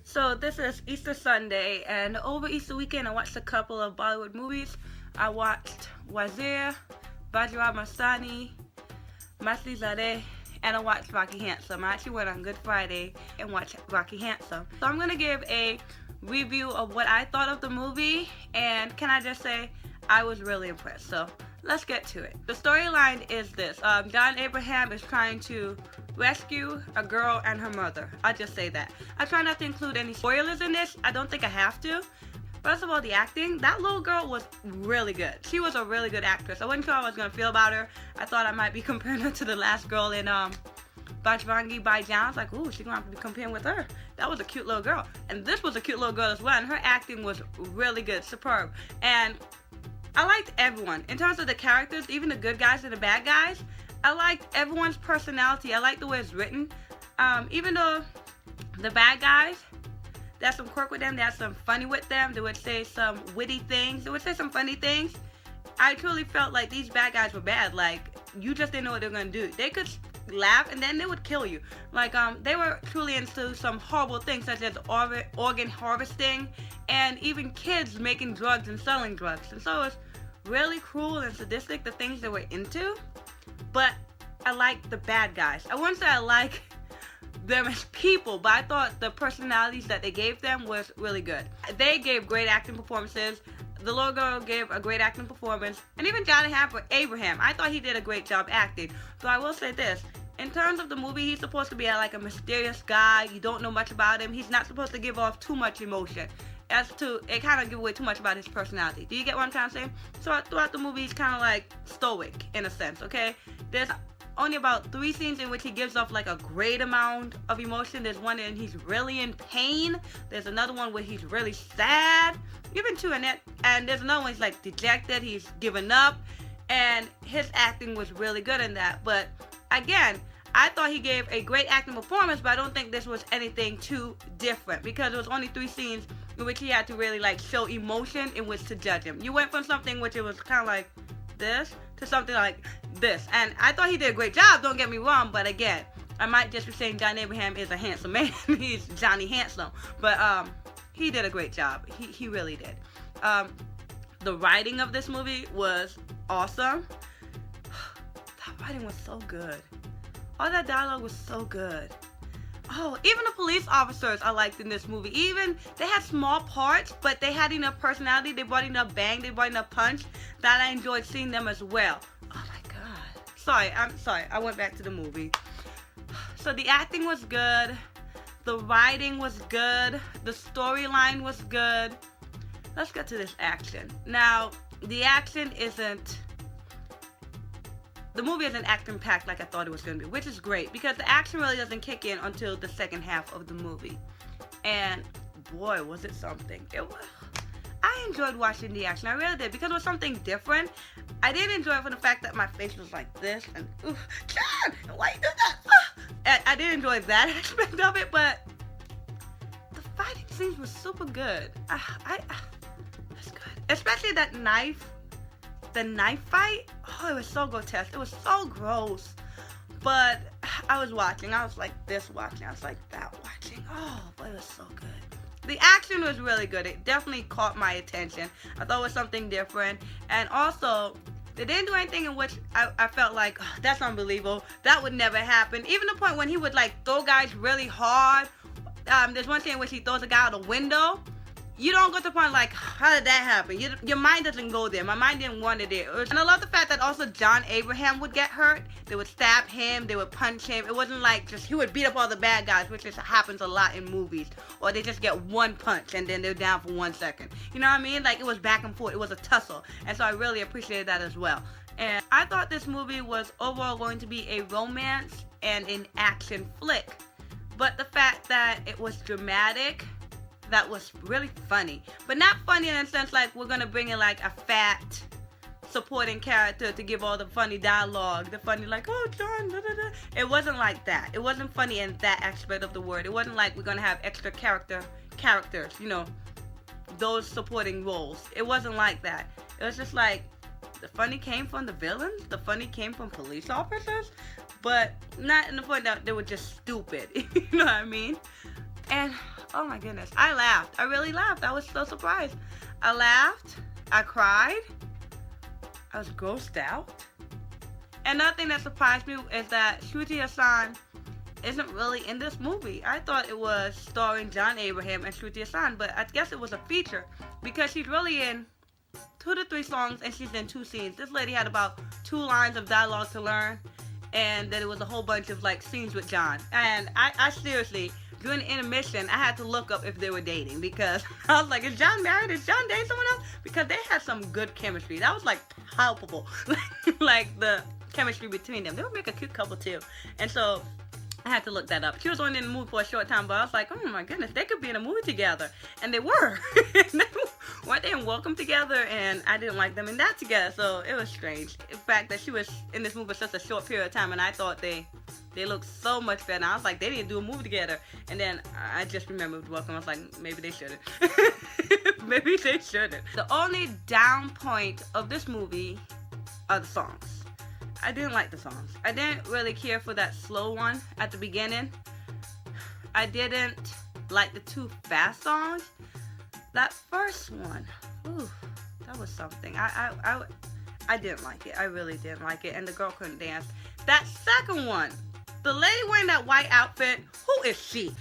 So this is Easter Sunday, and over Easter weekend, I watched a couple of Bollywood movies. I watched Wazir, Bajirao Mastani, Masti Zadeh, and I watched Rocky Handsome. I actually went on Good Friday and watched Rocky Handsome. So I'm gonna give a review of what I thought of the movie, and can I just say, I was really impressed. So let's get to it. The storyline is this. John Abraham is trying to rescue a girl and her mother. I'll just say that. I try not to include any spoilers in this. I don't think I have to. First of all, the acting. That little girl was really good. She was a really good actress. I wasn't sure how I was going to feel about her. I thought I might be comparing her to the last girl in Bajrangi Bhaijaan. I was like, ooh, she's going to have to be comparing with her. That was a cute little girl. And this was a cute little girl as well. And her acting was really good, superb. And I liked everyone. In terms of the characters, even the good guys and the bad guys, I liked everyone's personality. I liked the way it's written. Even though the bad guys, there's some quirk with them, there's some funny with them, they would say some witty things, they would say some funny things. I truly felt like these bad guys were bad. Like, you just didn't know what they were going to do. They could laugh and then they would kill you. Like, they were truly into some horrible things such as organ harvesting and even kids making drugs and selling drugs. And so it's really cruel and sadistic, the things they were into. But I like the bad guys. I wouldn't say I like them as people, but I thought the personalities that they gave them was really good. They gave great acting performances. The little girl gave a great acting performance. And even John Abraham, I thought he did a great job acting. So I will say this. In terms of the movie, he's supposed to be like a mysterious guy. You don't know much about him. He's not supposed to give off too much emotion. It kind of give away too much about his personality. Do you get what I'm trying to say? So throughout the movie, he's kind of like stoic in a sense, okay? There's only about 3 scenes in which he gives off like a great amount of emotion. There's one in he's really in pain. There's another one where he's really sad. Even 2 in it. And there's another one he's like dejected. He's given up. And his acting was really good in that. But again, I thought he gave a great acting performance, but I don't think this was anything too different because there was only 3 scenes in which he had to really like show emotion in which to judge him. You went from something which it was kind of like this to something like this. And I thought he did a great job, don't get me wrong, but again, I might just be saying John Abraham is a handsome man. He's Johnny Handsome. But he did a great job. He really did. The writing of this movie was awesome. That writing was so good. All that dialogue was so good. Oh, even the police officers I liked in this movie. Even, they had small parts, but they had enough personality. They brought enough bang, they brought enough punch that I enjoyed seeing them as well. Oh my god. I'm sorry. I went back to the movie. So the acting was good. The writing was good. The storyline was good. Let's get to this action. Now, the action isn't... The movie isn't action-packed like I thought it was going to be, which is great because the action really doesn't kick in until the second half of the movie. And boy, was it something. I enjoyed watching the action. I really did because it was something different. I did enjoy it for the fact that my face was like this and, ooh, John, why you do that? I did enjoy that aspect of it, but the fighting scenes were super good. That's good. Especially that the knife fight, oh, it was so grotesque. It was so gross. But I was watching. I was like this watching. I was like that watching. Oh, but it was so good. The action was really good. It definitely caught my attention. I thought it was something different. And also, they didn't do anything in which I felt like, oh, that's unbelievable. That would never happen. Even the point when he would like throw guys really hard. There's one scene in which he throws a guy out a window. You don't go to the point like, how did that happen? Your mind doesn't go there. My mind didn't want it there. And I love the fact that also John Abraham would get hurt. They would stab him. They would punch him. It wasn't like just he would beat up all the bad guys, which just happens a lot in movies. Or they just get one punch and then they're down for 1 second. You know what I mean? Like it was back and forth. It was a tussle. And so I really appreciated that as well. And I thought this movie was overall going to be a romance and an action flick. But the fact that it was dramatic, that was really funny. But not funny in a sense like we're gonna bring in like a fat supporting character to give all the funny dialogue, the funny like, oh John, da, da, da. It wasn't like that. It wasn't funny in that aspect of the word. It wasn't like we're gonna have extra characters, you know, those supporting roles. It wasn't like that. It was just like the funny came from the villains, the funny came from police officers, but not in the point that they were just stupid. You know what I mean? And Oh my goodness. I laughed. I really laughed. I was so surprised. I laughed. I cried. I was grossed out. Another thing that surprised me is that Shruti Hassan isn't really in this movie. I thought it was starring John Abraham and Shruti Hassan, but I guess it was a feature because she's really in 2 to 3 songs and she's in 2 scenes. This lady had about 2 lines of dialogue to learn, and then it was a whole bunch of like scenes with John. And I seriously, during the intermission, I had to look up if they were dating because I was like, is John married? Is John dating someone else? Because they had some good chemistry. That was like palpable, like the chemistry between them. They would make a cute couple too. And so I had to look that up. She was only in the movie for a short time, but I was like, oh my goodness, they could be in a movie together. And they were. Weren't they in Welcome together? And I didn't like them in that together, so it was strange. In fact, that she was in this movie for such a short period of time, and I thought they looked so much better. I was like, they didn't do a movie together. And then I just remembered Welcome. I was like, maybe they shouldn't. Maybe they shouldn't. The only down point of this movie are the songs. I didn't like the songs. I didn't really care for that slow one at the beginning. I didn't like the 2 fast songs. That first one, ooh, that was something. I didn't like it. I really didn't like it. And the girl couldn't dance. That second one, the lady wearing that white outfit, who is she?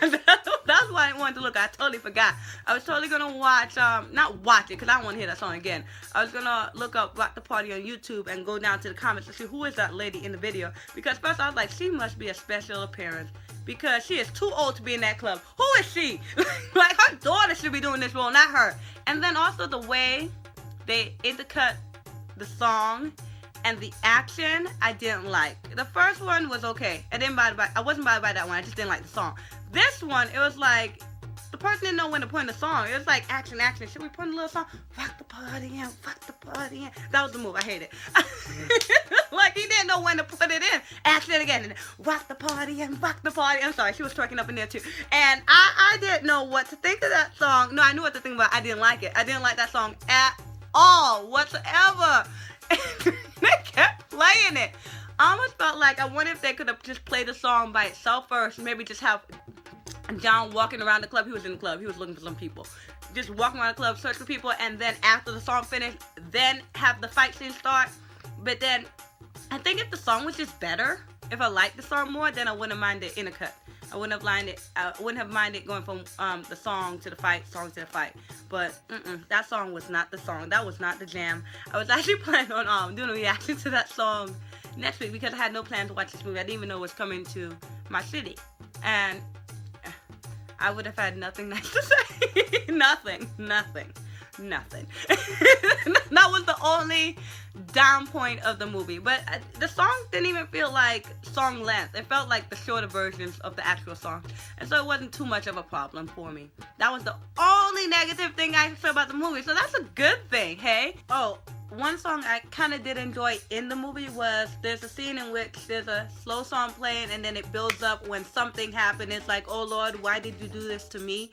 That's why I wanted to look. I totally forgot. I was totally going to watch, not watch it because I don't want to hear that song again. I was going to look up Rock the Party on YouTube and go down to the comments to see who is that lady in the video. Because first I was like, she must be a special appearance because she is too old to be in that club. Who is she? Like, her daughter should be doing this role, not her. And then also the way they intercut the song and the action, I didn't like. The first one was okay. I wasn't bothered by that one. I just didn't like the song. This one, it was like, the person didn't know when to put in the song. It was like, action. Should we put in a little song? Rock the party in, rock the party in. That was the move. I hate it. Like, he didn't know when to put it in. Action again. And rock the party in, rock the party. I'm sorry, she was twerking up in there too. And I didn't know what to think of that song. No, I knew what to think, but I didn't like it. I didn't like that song at all, whatsoever. They kept playing it. I almost felt like I wonder if they could have just played the song by itself first, maybe just have John walking around the club. He was in the club. He was looking for some people. Just walking around the club, search for people, and then after the song finished, then have the fight scene start. But then, I think if the song was just better, if I liked the song more, then I wouldn't have minded intercut. I wouldn't have minded going from the song to the fight, song to the fight. But that song was not the song. That was not the jam. I was actually planning on doing a reaction to that song next week because I had no plan to watch this movie. I didn't even know it was coming to my city. And I would have had nothing nice to say. Nothing. That was the only down point of the movie. But the song didn't even feel like song length. It felt like the shorter versions of the actual song. And so it wasn't too much of a problem for me. That was the only negative thing I said about the movie. So that's a good thing, hey? Oh, one song I kind of did enjoy in the movie was there's a scene in which there's a slow song playing and then it builds up when something happened. It's like, oh Lord, why did you do this to me?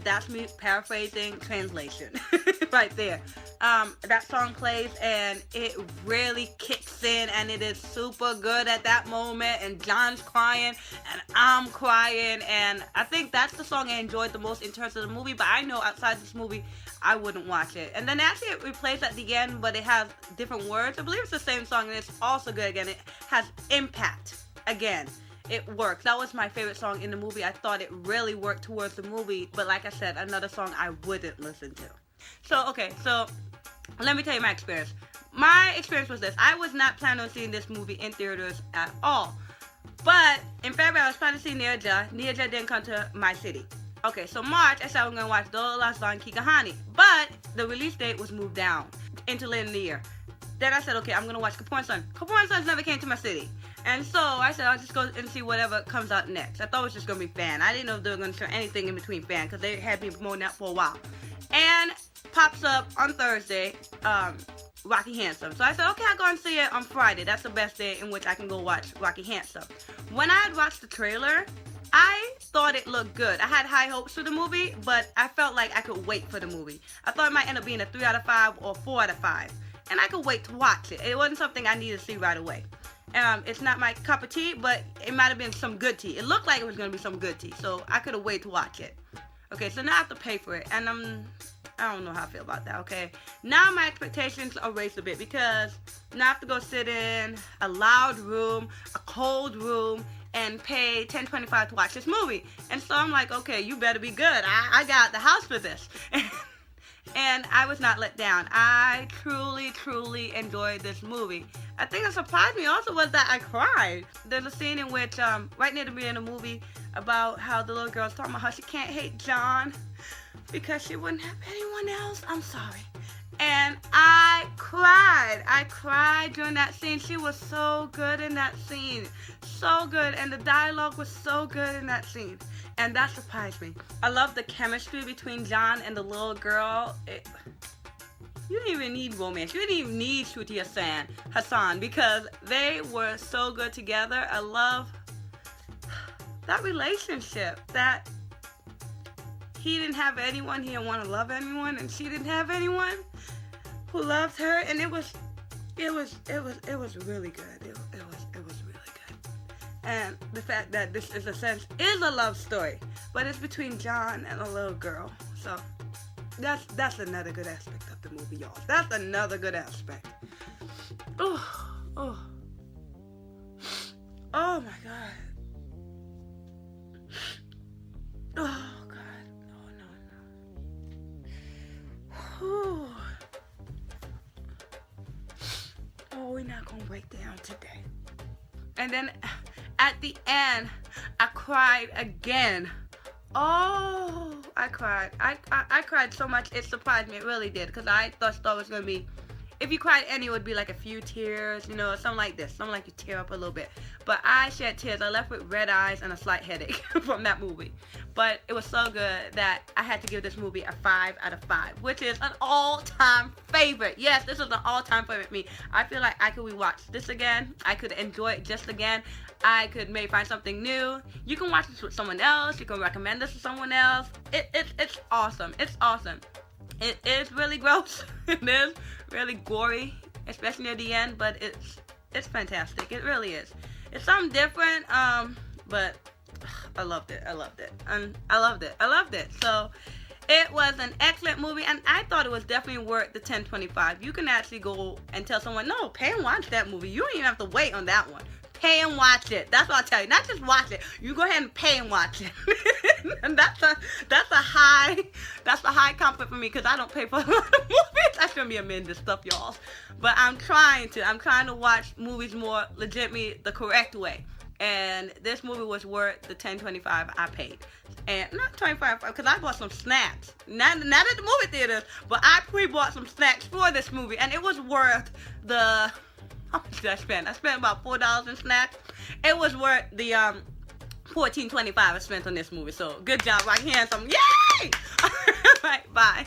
That's me paraphrasing, translation right there. That song plays and it really kicks in and it is super good at that moment, and John's crying and I'm crying, and I think that's the song I enjoyed the most in terms of the movie. But I know outside this movie I wouldn't watch it. And then actually it replays at the end, but it has different words. I believe it's the same song and it's also good again. It has impact again. It works. That was my favorite song in the movie. I thought it really worked towards the movie, but like I said, another song I wouldn't listen to. So let me tell you my experience. My experience was this. I was not planning on seeing this movie in theaters at all. But in February, I was planning to see Nia Jah. Nia Jah didn't come to my city. Okay, so March, I said I'm going to watch Dora La Song Ki Kahani. But the release date was moved down into later in the year. Then I said, okay, I'm going to watch Kapoor & Sons. Kapoor & Sons never came to my city. And so I said, I'll just go and see whatever comes out next. I thought it was just going to be Fan. I didn't know if they were going to show anything in between Fan because they had been promoting that for a while. And pops up on Thursday, Rocky Handsome. So I said, okay, I'll go and see it on Friday. That's the best day in which I can go watch Rocky Handsome. When I had watched the trailer, I thought it looked good. I had high hopes for the movie, but I felt like I could wait for the movie. I thought it might end up being a 3 out of 5 or 4 out of 5. And I could wait to watch it. It wasn't something I needed to see right away. It's not my cup of tea, but it might have been some good tea. It looked like it was going to be some good tea, so I could have waited to watch it. Okay, so now I have to pay for it, and I don't know how I feel about that, okay? Now my expectations are raised a bit, because now I have to go sit in a loud room, a cold room, and pay $10.25 to watch this movie. And so I'm like, okay, you better be good. I got the house for this. And I was not let down. I truly, truly enjoyed this movie. I think that surprised me also was that I cried. There's a scene in which, right near the beginning of the movie, about how the little girl's talking about how she can't hate John because she wouldn't have anyone else. I'm sorry. And I cried. I cried during that scene. She was so good in that scene. So good. And the dialogue was so good in that scene. And that surprised me. I love the chemistry between John and the little girl. You didn't even need romance. You didn't even need Shruti Hassan, because they were so good together. I love that relationship. That he didn't have anyone. He didn't want to love anyone, and she didn't have anyone who loved her. And it was really good. It was really good. And the fact that this is a love story, but it's between John and a little girl. So that's another good aspect of the movie, y'all. That's another good aspect. Oh my God. Oh God. No. Oh, we're not gonna break down today. And then at the end, I cried again. Oh, I cried. I cried so much, it surprised me. It really did, because I thought it was going to be, if you cried any, it would be like a few tears, you know, something like this. Something like you tear up a little bit. But I shed tears. I left with red eyes and a slight headache from that movie. But it was so good that I had to give this movie a 5 out of 5, which is an all-time favorite. Yes, this is an all-time favorite me. I feel like I could rewatch this again. I could enjoy it just again. I could maybe find something new. You can watch this with someone else. You can recommend this to someone else. It's awesome. It's awesome. It is really gross. It is really gory, especially near the end, but it's fantastic. It really is. It's something different, but I loved it. And I loved it. So it was an excellent movie, and I thought it was definitely worth the $10.25. You can actually go and tell someone, no, pay and watch that movie. You don't even have to wait on that one. Pay and watch it. That's what I'll tell you. Not just watch it. You go ahead and pay and watch it. And that's a high comfort for me, because I don't pay for a lot of movies. I shouldn't be amending this stuff, y'all. But I'm trying to watch movies more legitimately the correct way. And this movie was worth the $10.25 I paid. And not $25, because I bought some snacks. Not at the movie theaters, but I pre-bought some snacks for this movie, and it was worth the... How much did I spend? I spent about $4 in snacks. It was worth the $14.25 I spent on this movie. So good job, right here, some yay! All right, bye.